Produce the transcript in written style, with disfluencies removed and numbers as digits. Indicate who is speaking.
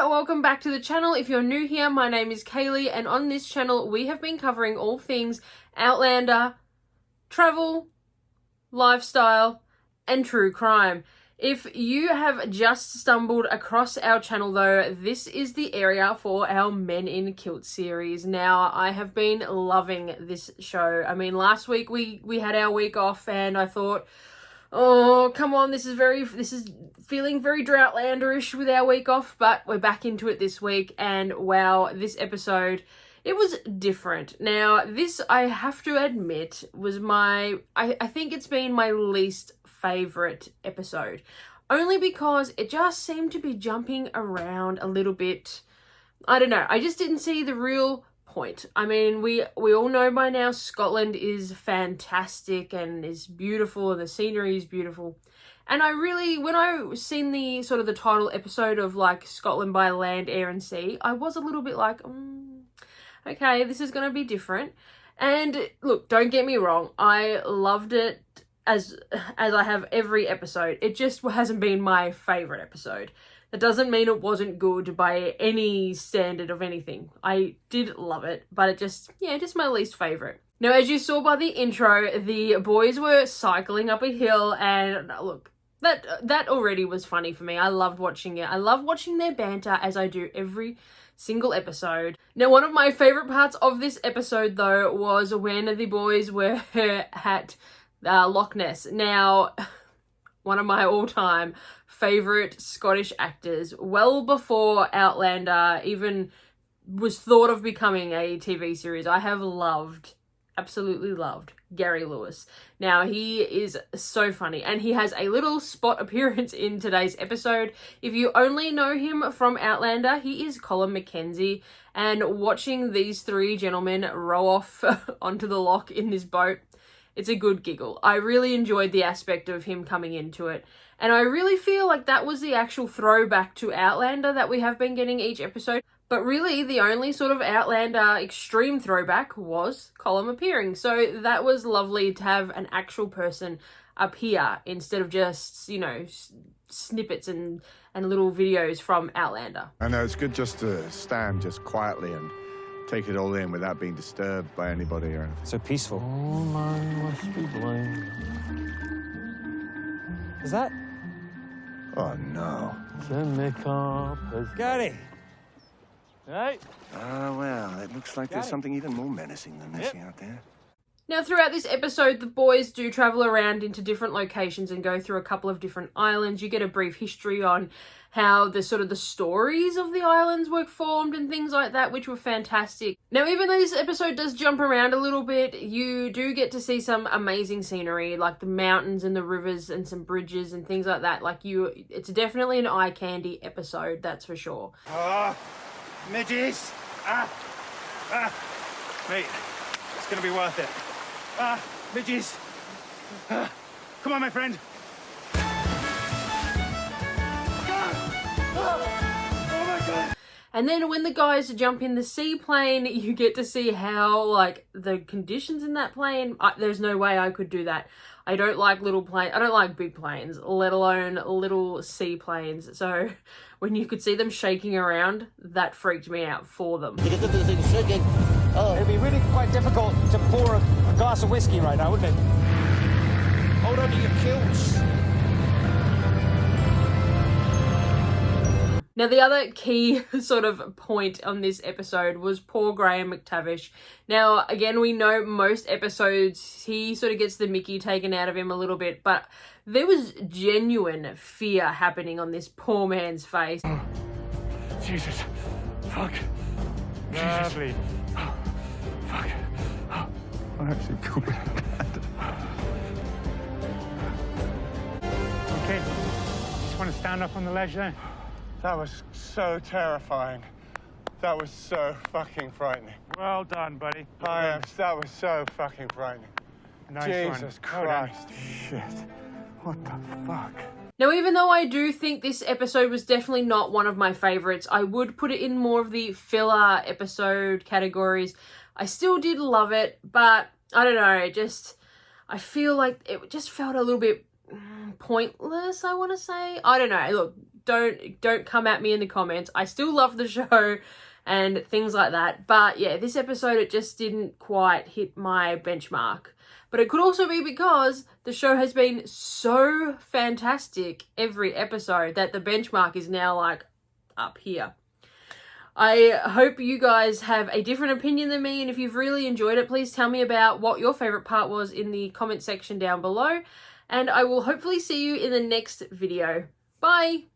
Speaker 1: welcome back to the channel. If you're new here, my name is Kaylee, and on this channel we have been covering all things Outlander, travel, lifestyle, and true crime. If you have just stumbled across our channel though, this is the area for our Men in Kilts series. Now, I have been loving this show. I mean, last week we had our week off and I thought, oh, come on, this is feeling very Droughtlander-ish with our week off, but we're back into it this week, and wow, this episode, it was different. Now, this, I have to admit, was I think it's been my least favourite episode, only because it just seemed to be jumping around a little bit. I don't know, I just didn't see the real point. I mean, we all know by now Scotland is fantastic and is beautiful and the scenery is beautiful. And I really, when I seen the sort of the title episode of like Scotland by land, air and sea, I was a little bit like, okay, this is going to be different. And look, don't get me wrong, I loved it as I have every episode. It just hasn't been my favourite episode. That doesn't mean it wasn't good by any standard of anything. I did love it, but it just my least favourite. Now, as you saw by the intro, the boys were cycling up a hill, and look, that already was funny for me. I loved watching it. I love watching their banter, as I do every single episode. Now, one of my favourite parts of this episode, though, was when the boys were at Loch Ness. Now, one of my all-time favourite Scottish actors, well before Outlander even was thought of becoming a TV series. I have absolutely loved Gary Lewis. Now, he is so funny, and he has a little spot appearance in today's episode. If you only know him from Outlander, he is Colin McKenzie, and watching these three gentlemen row off onto the loch in this boat, it's a good giggle. I really enjoyed the aspect of him coming into it. And I really feel like that was the actual throwback to Outlander that we have been getting each episode. But really, the only sort of Outlander extreme throwback was Colin appearing. So that was lovely to have an actual person appear instead of just, you know, snippets and little videos from Outlander.
Speaker 2: I know, it's good just to stand just quietly and take it all in without being disturbed by anybody or anything.
Speaker 3: So peaceful.
Speaker 4: Oh, man must be blind.
Speaker 3: Is that?
Speaker 2: Oh, no.
Speaker 4: To make up his...
Speaker 3: Gary! Right?
Speaker 2: Well, it looks like there's something even more menacing than this out there.
Speaker 1: Now, throughout this episode, the boys do travel around into different locations and go through a couple of different islands. You get a brief history on how the stories of the islands were formed and things like that, which were fantastic. Now, even though this episode does jump around a little bit, you do get to see some amazing scenery, like the mountains and the rivers and some bridges and things like that. It's definitely an eye candy episode, that's for sure.
Speaker 5: Midges! Mate, it's gonna be worth it. Midges! Come on, my friend! Oh my God!
Speaker 1: And then when the guys jump in the seaplane, you get to see how, like, the conditions in that plane, there's no way I could do that. I don't like little planes. I don't like big planes, let alone little seaplanes. So when you could see them shaking around, that freaked me out for them.
Speaker 3: It'd be really quite difficult to pour a glass of whiskey right now, wouldn't it? Hold on to your kilts.
Speaker 1: Now, the other key sort of point on this episode was poor Graham Mctavish. Now, again, we know most episodes, he sort of gets the mickey taken out of him a little bit, but there was genuine fear happening on this poor man's face.
Speaker 5: Jesus. Fuck.
Speaker 4: Lovely.
Speaker 5: Fuck.
Speaker 2: I actually feel bad.
Speaker 5: Okay. Just want to stand up on the ledge there.
Speaker 6: That was so terrifying. That was so fucking frightening.
Speaker 5: Well done, buddy.
Speaker 6: That was so fucking frightening.
Speaker 5: Nice
Speaker 6: Jesus
Speaker 5: one. Well done.
Speaker 6: Christ. Shit. What the fuck?
Speaker 1: Now, even though I do think this episode was definitely not one of my favourites, I would put it in more of the filler episode categories. I still did love it, but I don't know, I feel like it just felt a little bit pointless, I want to say. I don't know. Look, don't come at me in the comments. I still love the show and things like that. But yeah, this episode, it just didn't quite hit my benchmark. But it could also be because the show has been so fantastic every episode that the benchmark is now like up here. I hope you guys have a different opinion than me, and if you've really enjoyed it, please tell me about what your favourite part was in the comment section down below, and I will hopefully see you in the next video. Bye!